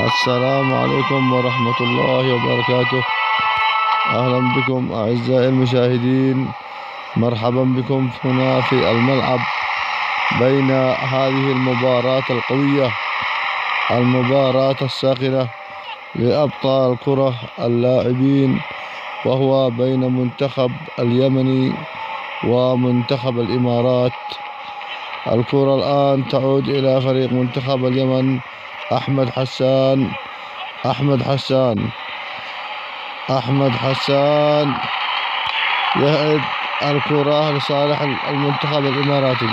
السلام عليكم ورحمة الله وبركاته. أهلا بكم أعزائي المشاهدين، مرحبا بكم هنا في الملعب بين هذه المباراة القوية، المباراة الساخنة لأبطال الكرة اللاعبين، وهو بين منتخب اليمني ومنتخب الإمارات. الكرة الآن تعود إلى فريق منتخب اليمن. أحمد حسان يهد الكرة لصالح المنتخب الإماراتي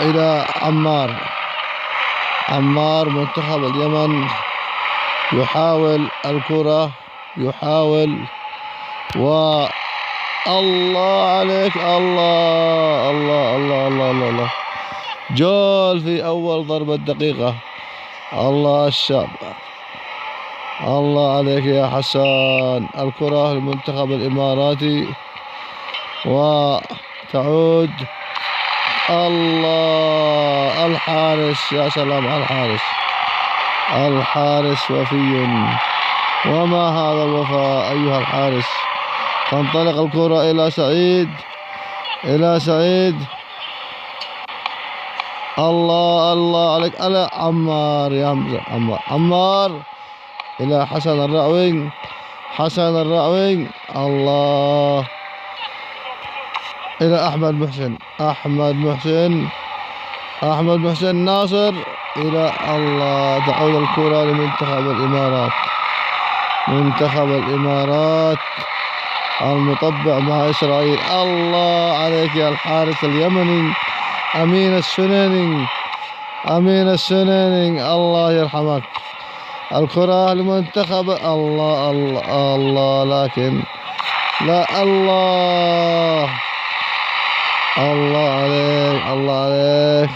إلى عمار منتخب اليمن. يحاول الكرة، الله عليك، الله الله الله الله الله الله. جول في أول ضربة دقيقة. الله الشاب، الله عليك يا حسان. الكرة للمنتخب الإماراتي وتعود. الله، الحارس، يا سلام على الحارس وفي. وما هذا الوفاء أيها الحارس. تنطلق الكرة إلى سعيد. الله الله عليك، على عمار يا حمزة. عمار إلى حسن الرعوي. الله إلى أحمد محسن ناصر إلى الله. تعود الكرة لمنتخب الإمارات. المطبع مع إسرائيل. الله عليك يا الحارس اليمني أمين السنيني، الله يرحمك. الكرة لمنتخب الله الله الله، لكن لا. الله عليك.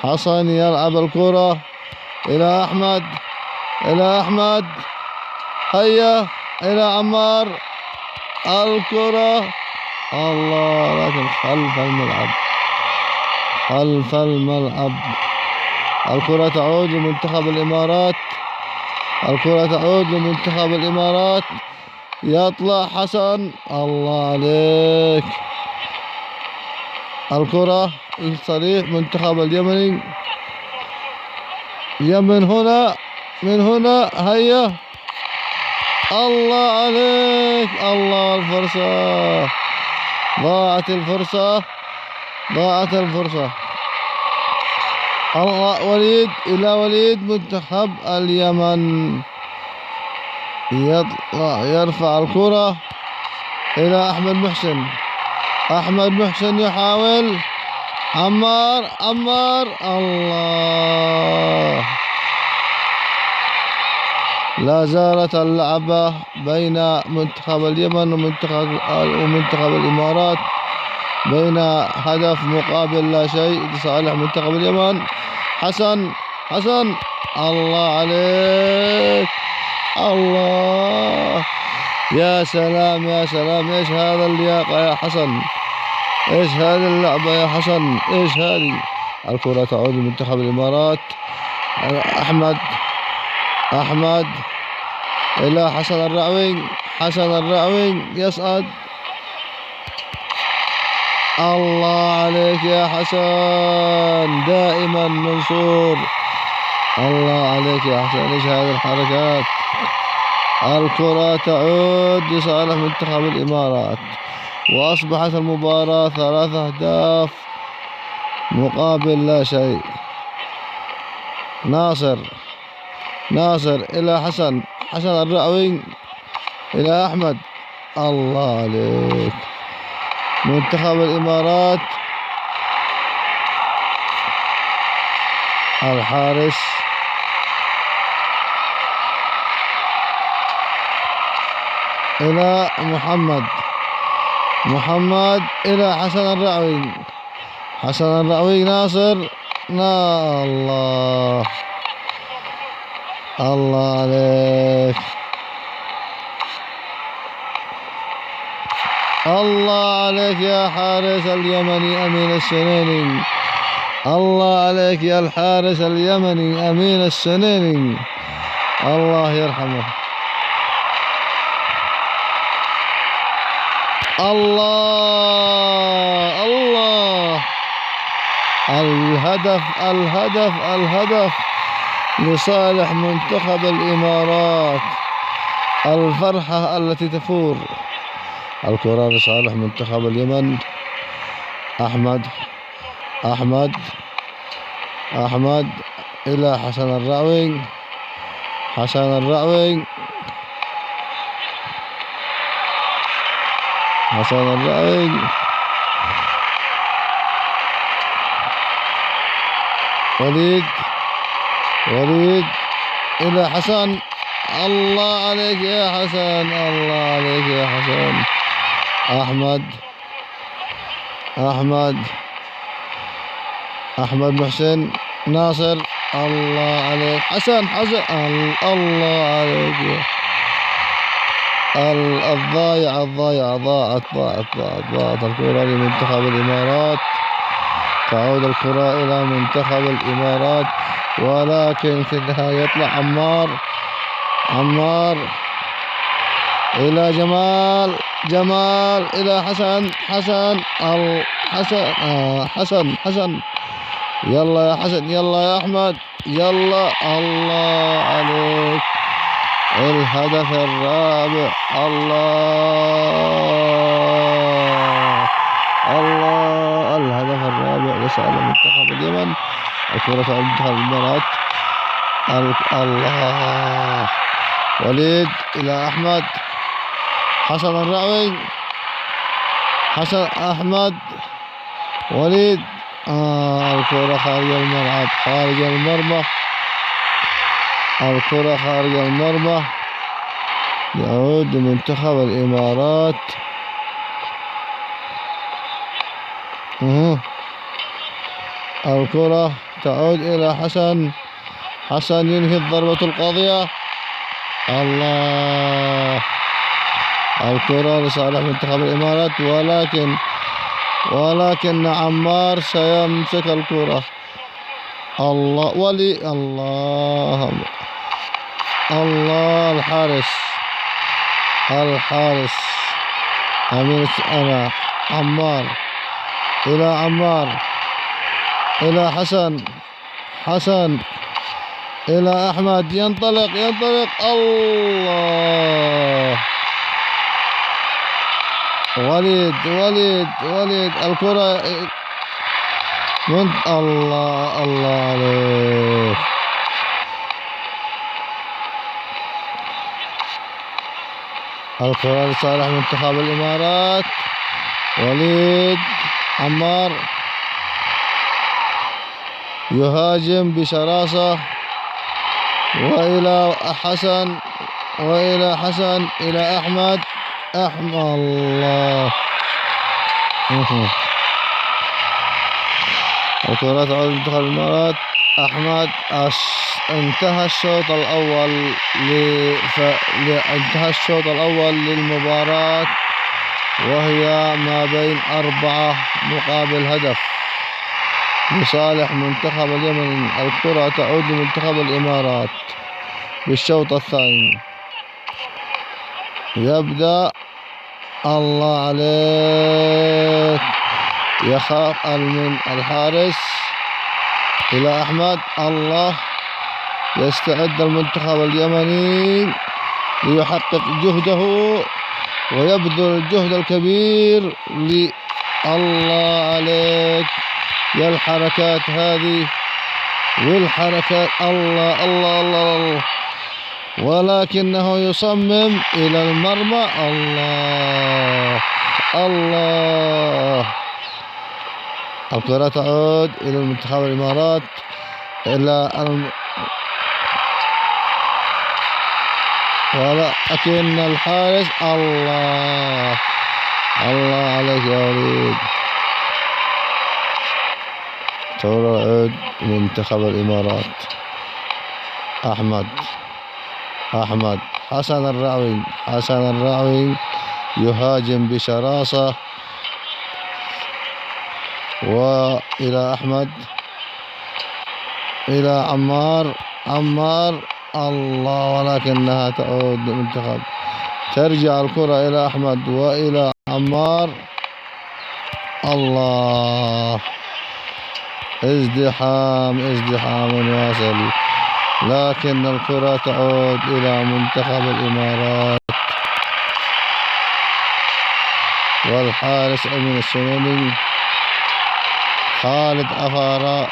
حسن يلعب الكرة إلى أحمد. هيا إلى عمار. الكرة الله، لكن خلف الملعب. الكرة تعود لمنتخب الإمارات. يطلع حسن، الله عليك. الكرة لصريح منتخب اليمني. من هنا هيا. الله عليك، الله. الفرصة ضاعت الله. وليد منتخب اليمن. يرفع الكرة إلى أحمد محسن يحاول. عمار الله. لا زالت اللعبة بين منتخب اليمن ومنتخب الإمارات، بين هدف مقابل لا شيء لصالح منتخب اليمن. حسن الله عليك، الله. يا سلام. ايش هذا اللياقة يا حسن، ايش هذه اللعبة يا حسن، ايش هذه. الكرة تعود لمنتخب الإمارات. أحمد إلى حسن الرعوي يصعد. الله عليك يا حسن، دائما منصور. الله عليك يا حسن، ايش هذه الحركات. الكرة تعود لصالح منتخب الإمارات، وأصبحت المباراة 3 أهداف مقابل لا شيء. ناصر إلى حسن الرعوي إلى أحمد. الله عليك. منتخب الإمارات. الحارس إلى محمد إلى حسن الرعوي. ناصر. الله عليك، الله عليك يا حارس اليمني أمين السنيني. الله عليك يا الحارس اليمني أمين السنيني، الله يرحمه. الله الله، الهدف لصالح منتخب الإمارات، الفرحة التي تفور. الكرة لصالح منتخب اليمن. أحمد إلى حسن الرعوي. وليد إلى حسن. الله عليك يا حسن، أحمد محسن ناصر. الله عليك حسن. الله عليك يا الضايعة ضاعت الكرة لمنتخب الإمارات. تعود الكرة إلى منتخب الإمارات، ولكن في النهاية يطلع عمار إلى جمال إلى حسن. يلا يا حسن، يلا يا أحمد، يلا. الله عليك، الهدف الرابع. الله الهدف الرابع لصالح منتخب اليمن. الكرة على منتخب الإمارات. الله، وليد إلى أحمد. حسن الرعوي. أحمد. وليد. الكرة خارج الملعب، الكرة خارج المرمى. يعود منتخب الإمارات. الكرة تعود إلى حسن ينهي الضربة القاضية. الله، الكرة لصالح منتخب الإمارات، ولكن عمار سيمسك الكرة. الله، الله الحارس أمين عمار إلى حسن إلى أحمد. ينطلق. الله، وليد الكرة الله عليك. الكرة لصالح منتخب الإمارات. وليد عمار يهاجم بشراسة، وإلى حسن إلى أحمد. الله، الكرة تعود منتخب الإمارات. أحمد. انتهى الشوط الأول للمباراة، وهي ما بين 4-1 لصالح منتخب اليمن. الكرة تعود لمنتخب الإمارات بالشوط الثاني. يبدأ. الله عليك، يخاف الحارس إلى أحمد. الله، يستعد المنتخب اليمني ليحقق جهده ويبذل الجهد الكبير. الله عليك يا الحركات هذه والحركات. الله، ولكنه يصمم إلى المرمى. الله، الكرة تعود إلى المنتخب الإمارات. ولكن الحارس. الله عليك يا وليد. تعود منتخب الإمارات. أحمد حسن الرعوي يهاجم بشراسة، وإلى إلى عمار. عمار الله، ولكنها تعود للمنتخب. ترجع الكرة إلى أحمد وإلى عمار. الله، ازدحام واصل، لكن الكرة تعود إلى منتخب الإمارات. والحارس أمين السنوني، خالد عفارة.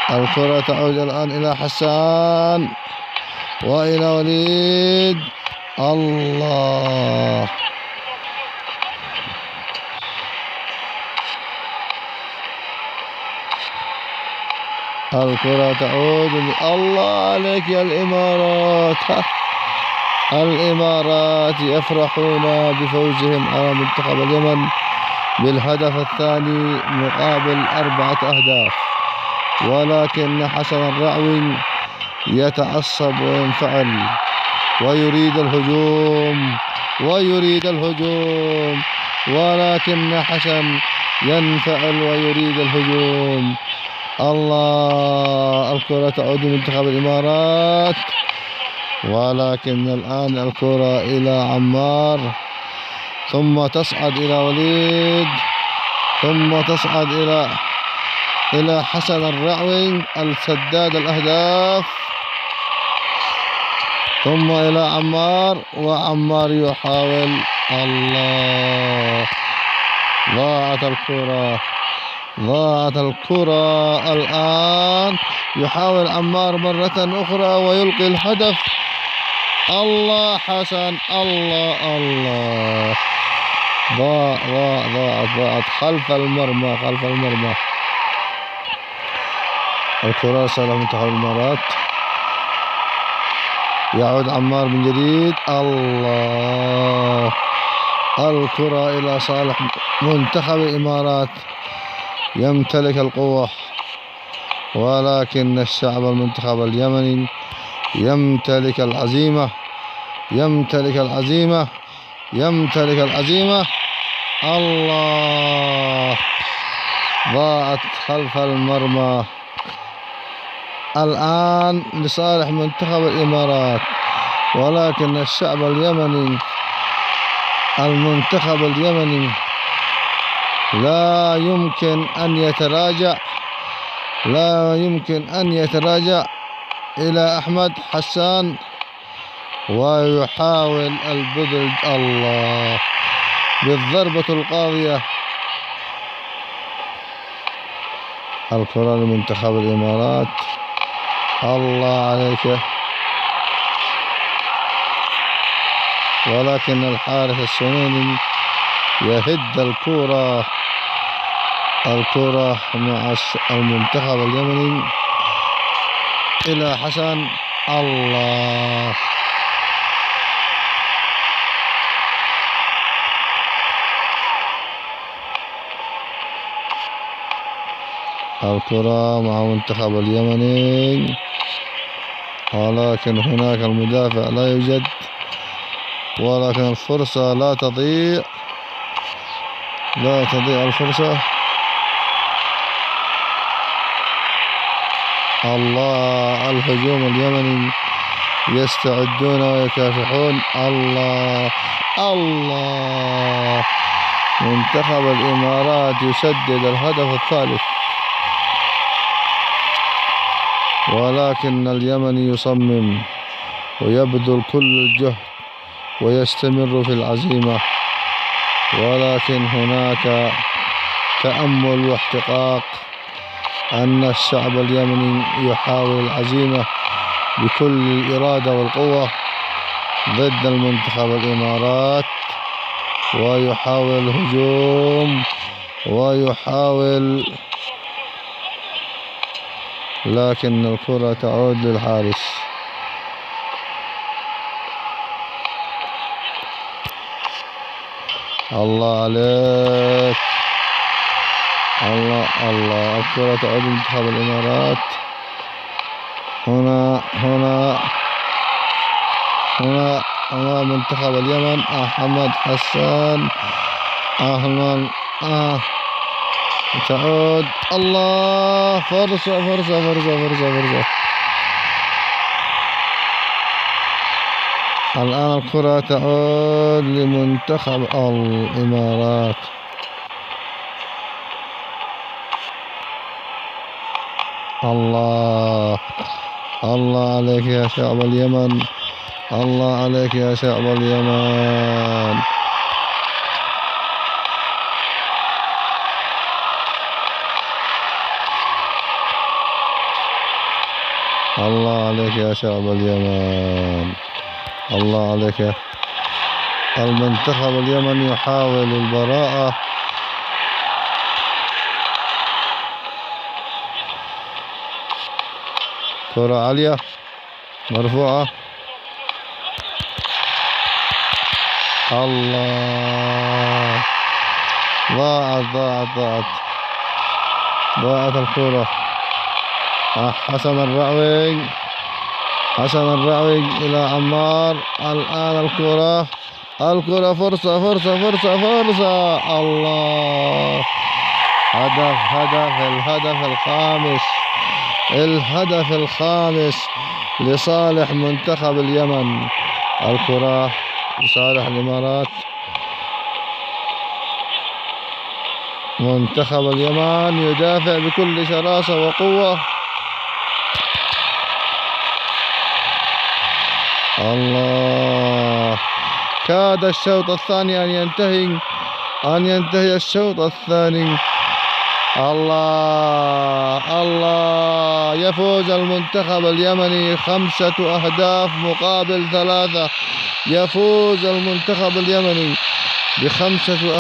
الكرة تعود الآن إلى حسان وإلى وليد. الله، الكرة تعود. الله عليك يا الإمارات. الإمارات يفرحون بفوزهم على منتخب اليمن بالهدف الثاني مقابل 4 أهداف، ولكن حسن الرعوي يتعصب وينفعل ويريد الهجوم، ولكن حسن ينفعل ويريد الهجوم. الله، الكرة تعود لمنتخب الإمارات، ولكن الآن الكرة إلى عمار، ثم تصعد إلى وليد، ثم تصعد إلى حسن الرعوي السداد الأهداف، ثم إلى عمار، وعمار يحاول. الله، ضاعت الكرة الآن. يحاول عمار مرة أخرى ويلقي الهدف. الله حسن، الله، ضاعت خلف المرمى. الكرة صالح منتخب الإمارات. يعود عمار من جديد. الله، الكرة إلى صالح منتخب الإمارات. يمتلك القوة، ولكن الشعب المنتخب اليمني يمتلك العزيمة. الله، ضاعت خلف المرمى الآن لصالح منتخب الإمارات، ولكن الشعب اليمني، المنتخب اليمني لا يمكن أن يتراجع إلى أحمد حسان ويحاول البذل. الله، بالضربة القاضية. الكرة لمنتخب الإمارات. الله عليك، ولكن الحارس السنوني يهد الكرة مع المنتخب اليمني إلى حسن. الله، الكرة مع منتخب اليمني، ولكن هناك المدافع لا يوجد، ولكن الفرصة لا تضيع الفرصة. الله، الهجوم اليمني يستعدون ويكافحون. الله، منتخب الإمارات يسدد الهدف الثالث، ولكن اليمني يصمم ويبذل كل الجهد ويستمر في العزيمة، ولكن هناك تأمل واحتقاق أن الشعب اليمني يحاول العزيمة بكل الإرادة والقوة ضد المنتخب الإمارات، ويحاول الهجوم لكن الكرة تعود للحارس. الله عليك، الله، الكرة تعود لمنتخب الإمارات. هنا منتخب اليمن. أحمد حسان، تعود. الله، فرصة فرصة فرصة فرصة فرصة. الآن الكرة تعود لمنتخب الإمارات. الله، الله عليك يا شعب اليمن، الله عليك يا شعب اليمن. الله عليك يا شعب اليمن، الله عليك. المنتخب اليمني يحاول البراءة. كرة عالية مرفوعة. الله، ضاعت الكرة. حسن الرعوي، حسن الرعوي إلى عمار. الآن الكرة فرصة فرصة فرصة فرصة. الله، الهدف الخامس، الهدف الخامس لصالح منتخب اليمن. الكرة لصالح الإمارات. منتخب اليمن يدافع بكل شراسة وقوة. الله، كاد الشوط الثاني أن ينتهي الشوط الثاني. الله، يفوز المنتخب اليمني 5 أهداف مقابل 3. يفوز المنتخب اليمني ب5 أهداف.